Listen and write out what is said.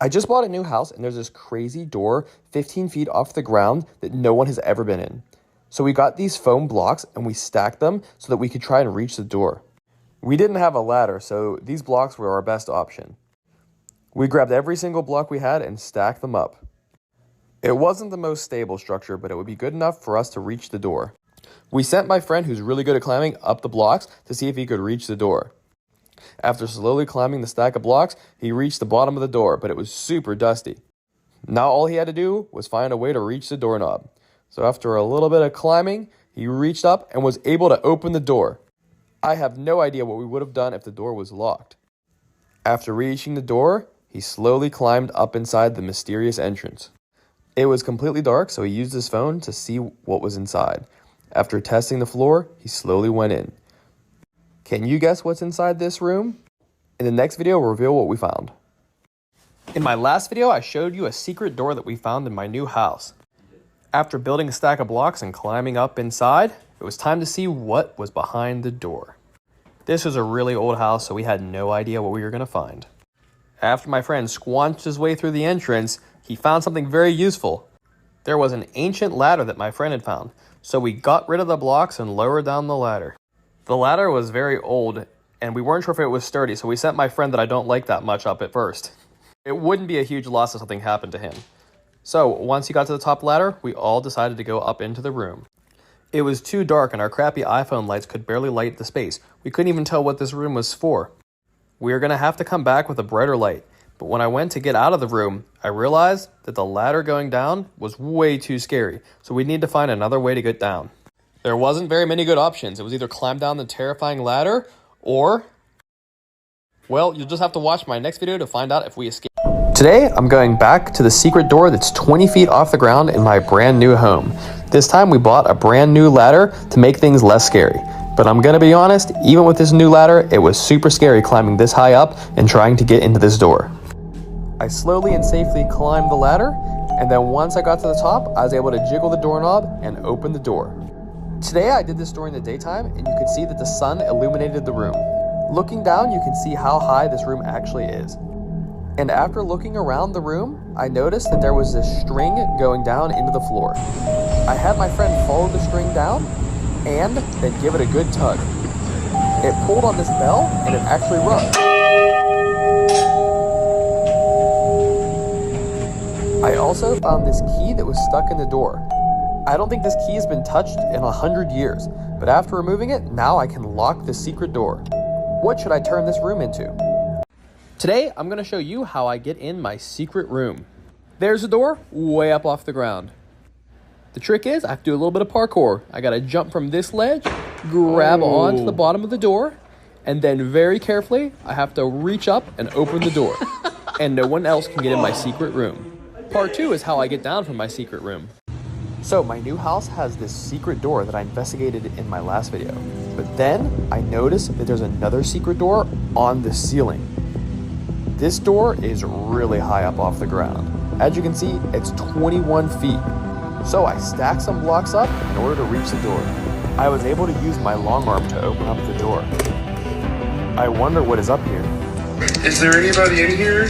I just bought a new house and there's this crazy door 15 feet off the ground that no one has ever been in. So we got these foam blocks and we stacked them so that we could try and reach the door. We didn't have a ladder, so these blocks were our best option. We grabbed every single block we had and stacked them up. It wasn't the most stable structure, but it would be good enough for us to reach the door. We sent my friend, who's really good at climbing, up the blocks to see if he could reach the door. After slowly climbing the stack of blocks, he reached the bottom of the door, but it was super dusty. Now all he had to do was find a way to reach the doorknob. So after a little bit of climbing, he reached up and was able to open the door. I have no idea what we would have done if the door was locked. After reaching the door, he slowly climbed up inside the mysterious entrance. It was completely dark, so he used his phone to see what was inside. After testing the floor, he slowly went in. Can you guess what's inside this room? In the next video, we'll reveal what we found. In my last video, I showed you a secret door that we found in my new house. After building a stack of blocks and climbing up inside, it was time to see what was behind the door. This was a really old house, so we had no idea what we were going to find. After my friend squanched his way through the entrance, he found something very useful. There was an ancient ladder that my friend had found, so we got rid of the blocks and lowered down the ladder. The ladder was very old, and we weren't sure if it was sturdy, so we sent my friend that I don't like that much up at first. It wouldn't be a huge loss if something happened to him. So, once he got to the top ladder, we all decided to go up into the room. It was too dark and our crappy iPhone lights could barely light the space. We couldn't even tell what this room was for. We were going to have to come back with a brighter light, but when I went to get out of the room, I realized that the ladder going down was way too scary, so we'd need to find another way to get down. There wasn't very many good options. It was either climb down the terrifying ladder, or, well, you'll just have to watch my next video to find out if we escape. Today, I'm going back to the secret door that's 20 feet off the ground in my brand new home. This time, we bought a brand new ladder to make things less scary. But I'm gonna be honest, even with this new ladder, it was super scary climbing this high up and trying to get into this door. I slowly and safely climbed the ladder, and then once I got to the top, I was able to jiggle the doorknob and open the door. Today, I did this during the daytime, and you could see that the sun illuminated the room. Looking down, you can see how high this room actually is. And after looking around the room, I noticed that there was this string going down into the floor. I had my friend follow the string down and then give it a good tug. It pulled on this bell and it actually rung. I also found this key that was stuck in the door. I don't think this key has been touched in 100 years, but after removing it, now I can lock the secret door. What should I turn this room into? Today, I'm going to show you how I get in my secret room. There's a door way up off the ground. The trick is I have to do a little bit of parkour. I got to jump from this ledge, grab onto the bottom of the door, and then very carefully, I have to reach up and open the door. And no one else can get in my secret room. Part 2 is how I get down from my secret room. So my new house has this secret door that I investigated in my last video. But then I noticed that there's another secret door on the ceiling. This door is really high up off the ground. As you can see, it's 21 feet. So I stacked some blocks up in order to reach the door. I was able to use my long arm to open up the door. I wonder what is up here. Is there anybody in here?